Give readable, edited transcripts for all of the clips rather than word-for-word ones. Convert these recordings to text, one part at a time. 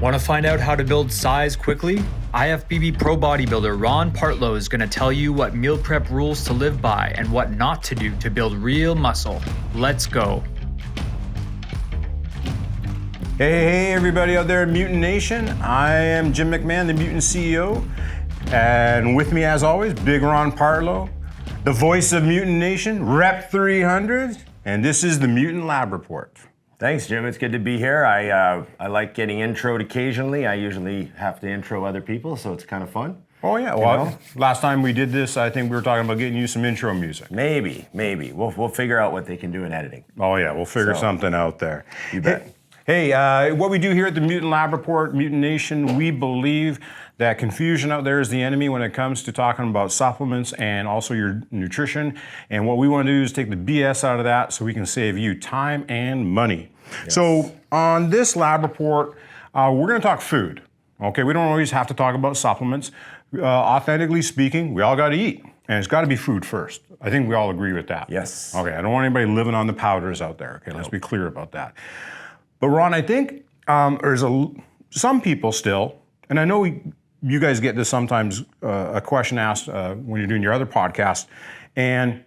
Want to find out how to build size quickly? IFBB Pro Bodybuilder Ron Partlow is going to tell you what meal prep rules to live by and what not to do to build real muscle. Let's go. Hey, everybody out there in Mutant Nation. I am Jim McMahon, the Mutant CEO. And with me, as always, Big Ron Partlow, the voice of Mutant Nation, Rep 300. And this is the Mutant Lab Report. Thanks, Jim. It's good to be here. I like getting introed occasionally. I usually have to intro other people, so it's kind of fun. Oh, yeah. Well, last time we did this, I think we were talking about getting you some intro music. Maybe. We'll figure out what they can do in editing. Oh, yeah. We'll figure something out there. You bet. Hey, what we do here at the Mutant Lab Report, Mutant Nation, we believe that confusion out there is the enemy when it comes to talking about supplements and also your nutrition. And what we want to do is take the BS out of that so we can save you time and money. Yes. So on this lab report, we're going to talk food. Okay, we don't always have to talk about supplements. Authentically speaking, we all got to eat. And it's got to be food first. I think we all agree with that. Yes. Okay, I don't want anybody living on the powders out there. Okay, let's be clear about that. But Ron, I think there's some people still, and I know you guys get this sometimes, a question asked when you're doing your other podcast, and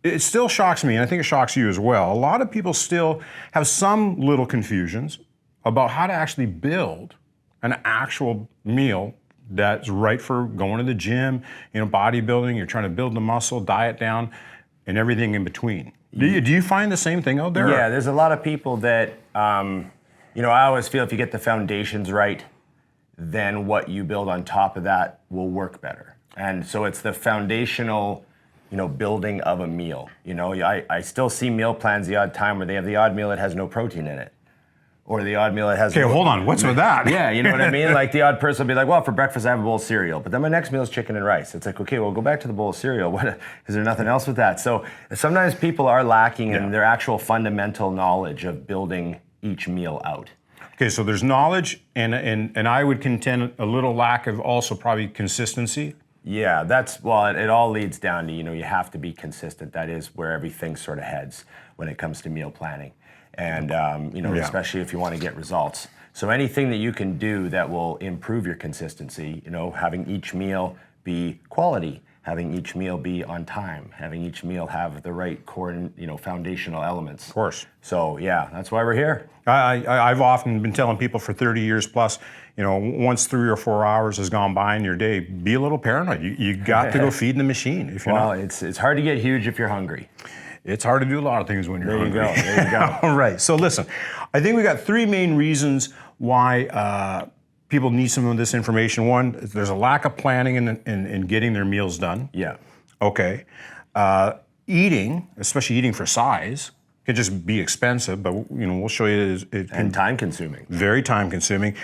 it still shocks me, and I think it shocks you as well. A lot of people still have some little confusions about how to actually build an actual meal that's right for going to the gym, bodybuilding, you're trying to build the muscle, diet down, and everything in between. Do you find the same thing out there? Yeah, there's a lot of people that, I always feel if you get the foundations right, then what you build on top of that will work better. And so it's the foundational, building of a meal. I still see meal plans the odd time where they have the odd meal that has no protein in it. Or the odd meal that has... Okay, hold on. What's with that? Yeah, you know what I mean? Like the odd person will be like, well, for breakfast I have a bowl of cereal, but then my next meal is chicken and rice. It's like, okay, well, go back to the bowl of cereal. What, is there nothing else with that? So sometimes people are lacking in their actual fundamental knowledge of building each meal out. Okay, so there's knowledge, and I would contend a little lack of also probably consistency. Yeah, it all leads down to, you have to be consistent. That is where everything sort of heads when it comes to meal planning. And, especially if you want to get results. So anything that you can do that will improve your consistency, having each meal be quality, having each meal be on time, having each meal have the right core, foundational elements. Of course. So, yeah, that's why we're here. I've often been telling people for 30 years plus, once 3 or 4 hours has gone by in your day, be a little paranoid. You got to go feed the machine. If you're not. It's hard to get huge if you're hungry. It's hard to do a lot of things when you're hungry. There you go. All right. So listen, I think we got 3 main reasons why people need some of this information. One, there's a lack of planning in getting their meals done. Yeah. Okay. Eating, especially eating for size, can just be expensive, but we'll show you it can and time consuming. Very time consuming.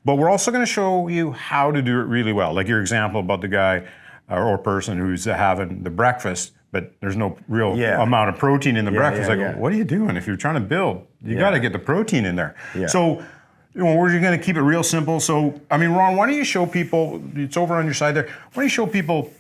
But we're also going to show you how to do it really well. Like your example about the guy or person who's having the breakfast, but there's no real amount of protein in the breakfast. What are you doing? If you're trying to build, you got to get the protein in there. Yeah. So, we're going to keep it real simple. So, Ron, why don't you show people, it's over on your side there, why don't you show people,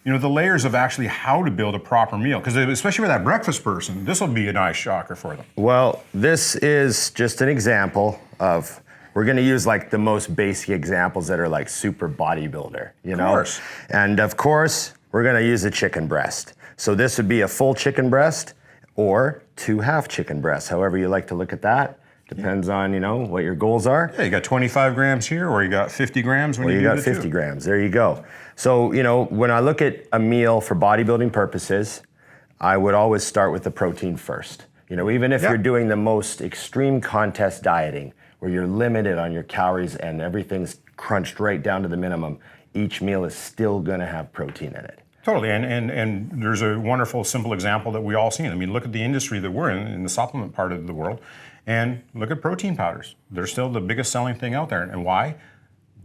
the layers of actually how to build a proper meal? Because especially with that breakfast person, this will be a nice shocker for them. Well, this is just an example of, we're going to use like the most basic examples that are like super bodybuilder, Of course. And of course, we're going to use a chicken breast. So this would be a full chicken breast or 2 half chicken breasts, however you like to look at that. Depends on, what your goals are. Yeah, you got 25 grams here, or you got 50 grams when you do got 50 grams. There you go. So, when I look at a meal for bodybuilding purposes, I would always start with the protein first. Even if you're doing the most extreme contest dieting, where you're limited on your calories and everything's crunched right down to the minimum, each meal is still going to have protein in it. Totally, and there's a wonderful, simple example that we all seen. Look at the industry that we're in the supplement part of the world, and look at protein powders. They're still the biggest selling thing out there. And why?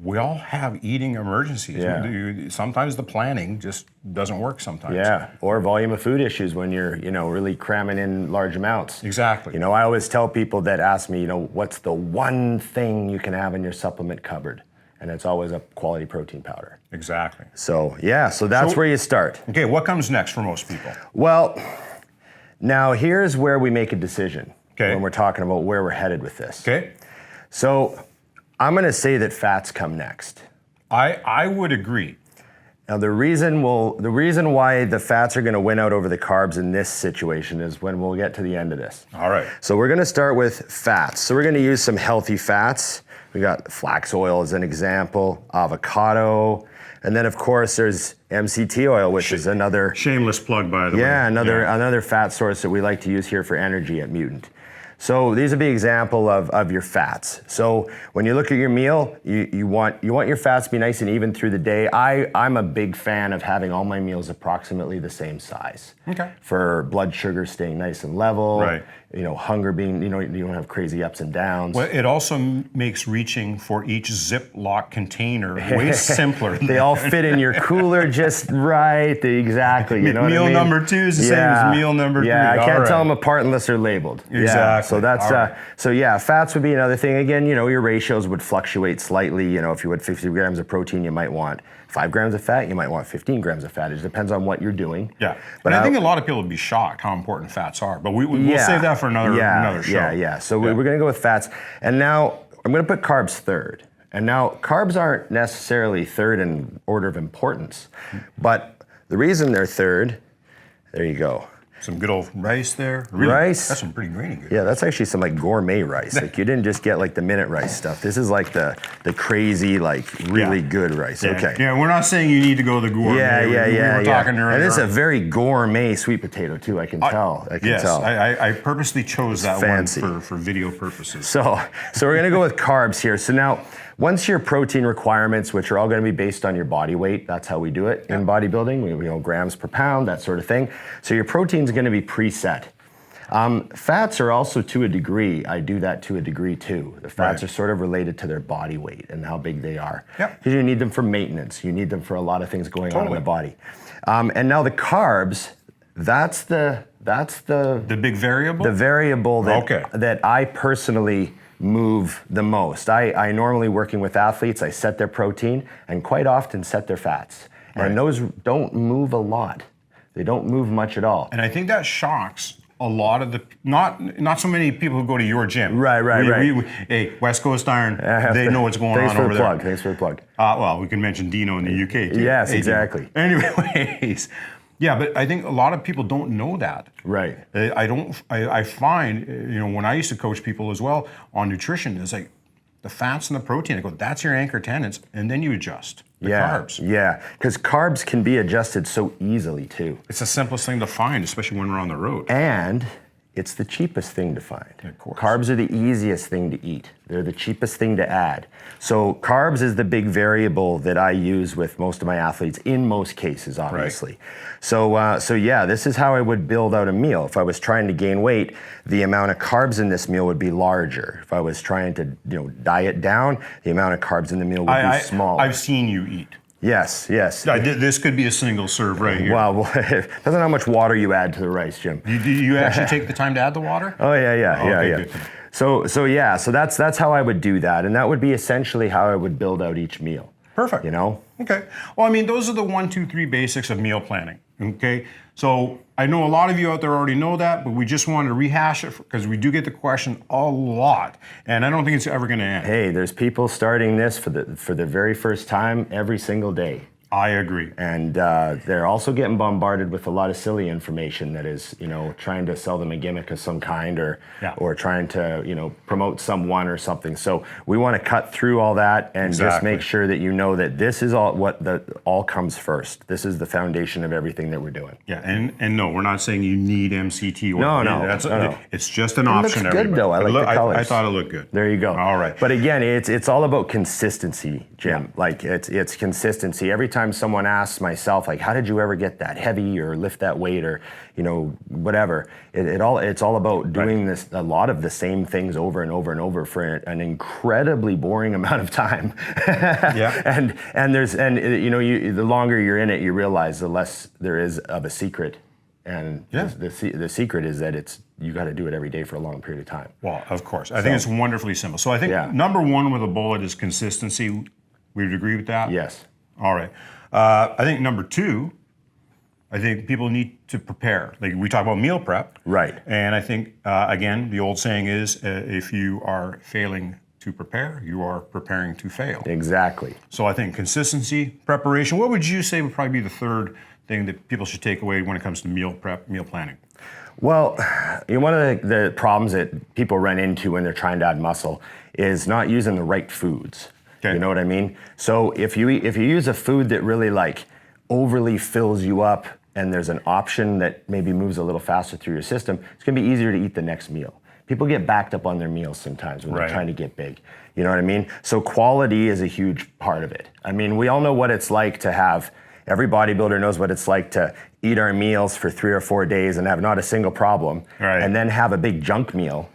We all have eating emergencies. Yeah. Sometimes the planning just doesn't work sometimes. Yeah, or volume of food issues when you're, really cramming in large amounts. Exactly. I always tell people that ask me, what's the one thing you can have in your supplement cupboard? And it's always a quality protein powder. Exactly. So that's where you start. Okay, what comes next for most people? Well, now here's where we make a decision when we're talking about where we're headed with this. Okay. So I'm going to say that fats come next. I would agree. Now the reason why the fats are going to win out over the carbs in this situation is when we'll get to the end of this. All right. So we're going to start with fats. So we're going to use some healthy fats. We got flax oil as an example, avocado, and then of course there's MCT oil, which is another shameless plug, by the way. Yeah, another fat source that we like to use here for energy at Mutant. So these would be an example of your fats. So when you look at your meal, you want your fats to be nice and even through the day. I'm a big fan of having all my meals approximately the same size. Okay. For blood sugar staying nice and level. Right. Hunger being, you don't have crazy ups and downs. Well, it also makes reaching for each Ziploc container way simpler. They all fit in your cooler just right. Exactly. You know meal what I mean? number 2 is the same as meal number 3. Yeah, I can't tell them apart unless they're labeled. Exactly. Yeah, so that's right. so yeah, fats would be another thing. Again, your ratios would fluctuate slightly. If you had 50 grams of protein, you might want 5 grams of fat. You might want 15 grams of fat. It depends on what you're doing. Yeah, but I think a lot of people would be shocked how important fats are. But we'll save that for another show. Yeah. So we're going to go with fats, and now I'm going to put carbs third. And now carbs aren't necessarily third in order of importance, but the reason they're third, there you go. Some good old rice there. Really, rice. That's some pretty grainy good. Yeah, that's actually some like gourmet rice. Like you didn't just get like the minute rice stuff. This is like the crazy, like really good rice. Yeah. Okay. Yeah, we're not saying you need to go the gourmet. We were talking earlier. And this is a very gourmet sweet potato too. I can tell. I purposely chose that fancy one for video purposes. So we're gonna go with carbs here. So now, once your protein requirements, which are all going to be based on your body weight, that's how we do it in bodybuilding, grams per pound, that sort of thing. So your protein's going to be preset. Fats are also to a degree, I do that to a degree too. The fats are sort of related to their body weight and how big they are. Because you need them for maintenance. You need them for a lot of things going on in the body. And now the carbs, that's the big variable? The variable that I personally move the most. I normally, working with athletes, I set their protein and quite often set their fats. And those don't move a lot. They don't move much at all. And I think that shocks a lot of the, not so many people who go to your gym. Right. Hey, West Coast Iron, they know what's going on over there. Thanks for the plug. Well, we can mention Dino in the UK too. Yes, exactly. Anyways. Yeah, but I think a lot of people don't know that. Right. I find, when I used to coach people as well on nutrition, it's like the fats and the protein, I go, that's your anchor tenants, and then you adjust the carbs. Yeah, because carbs can be adjusted so easily too. It's the simplest thing to find, especially when we're on the road. And it's the cheapest thing to find. Of course. Carbs are the easiest thing to eat. They're the cheapest thing to add. So carbs is the big variable that I use with most of my athletes in most cases, obviously. Right. So yeah, this is how I would build out a meal. If I was trying to gain weight, the amount of carbs in this meal would be larger. If I was trying to diet down, the amount of carbs in the meal would be smaller. I've seen you eat. Yes. This could be a single serve right here. Well, depends on how much water you add to the rice, Jim. Do you actually take the time to add the water? Oh yeah. Good. So that's how I would do that, and that would be essentially how I would build out each meal. Perfect. Okay. Well, I mean, those are the 1, 2, 3 basics of meal planning. Okay. So I know a lot of you out there already know that, but we just wanted to rehash it because we do get the question a lot, and I don't think it's ever going to end. Hey, there's people starting this for the very first time every single day. I agree. And they're also getting bombarded with a lot of silly information that is, trying to sell them a gimmick of some kind or trying to, promote someone or something. So we want to cut through all that and just make sure that you know that this is all comes first. This is the foundation of everything that we're doing. Yeah, and no, we're not saying you need MCT oil. No. It's just an option. It looks good though. I like the colors. I thought it looked good. There you go. All right. But again, it's all about consistency, Jim. Yeah. Like it's consistency. Every time someone asks myself, like, how did you ever get that heavy or lift that weight or, whatever, it's all about doing this, a lot of the same things over and over and over for an incredibly boring amount of time. And the longer you're in it, you realize the less there is of a secret. And the secret is that you got to do it every day for a long period of time. Well, of course. I think it's wonderfully simple. So I think number one with a bullet is consistency. We would agree with that? Yes. All right. I think number 2, I think people need to prepare. Like we talk about meal prep. Right. And I think, again, the old saying is if you are failing to prepare, you are preparing to fail. Exactly. So I think consistency, preparation. What would you say would probably be the third thing that people should take away when it comes to meal prep, meal planning? Well, one of the problems that people run into when they're trying to add muscle is not using the right foods. Okay. You know what I mean? So if you use a food that really like overly fills you up, and there's an option that maybe moves a little faster through your system, it's gonna be easier to eat the next meal. People get backed up on their meals sometimes when they're trying to get big. You know what I mean? So quality is a huge part of it. I mean, we all know what it's like to have, every bodybuilder knows what it's like to eat our meals for 3 or 4 days and have not a single problem, and then have a big junk meal,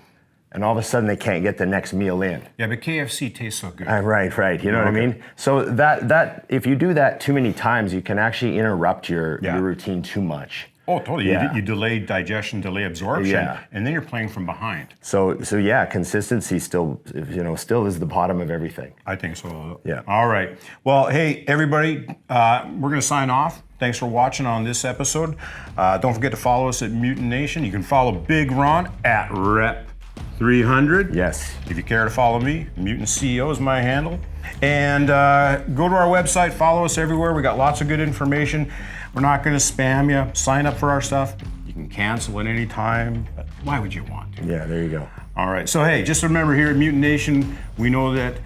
and all of a sudden they can't get the next meal in. Yeah, but KFC tastes so good. Right. You know what I mean? So that if you do that too many times, you can actually interrupt your routine too much. Oh, totally. Yeah. You delay digestion, delay absorption, and then you're playing from behind. So yeah, consistency still is the bottom of everything. I think so. Yeah. All right. Well, hey, everybody, we're going to sign off. Thanks for watching on this episode. Don't forget to follow us at Mutant Nation. You can follow Big Ron at Rep300. Yes. If you care to follow me, Mutant CEO is my handle. And go to our website, follow us everywhere. We got lots of good information. We're not going to spam you. Sign up for our stuff. You can cancel at any time, but why would you want to? Yeah, there you go. All right, so hey, just remember here at Mutant Nation, we know that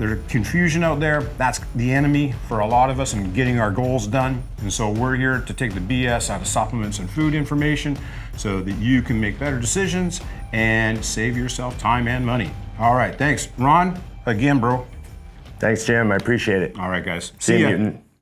there's confusion out there. That's the enemy for a lot of us in getting our goals done. And so we're here to take the BS out of supplements and food information so that you can make better decisions and save yourself time and money. All right, thanks. Ron, again, bro. Thanks, Jim. I appreciate it. All right, guys. See you, ya. Mutant.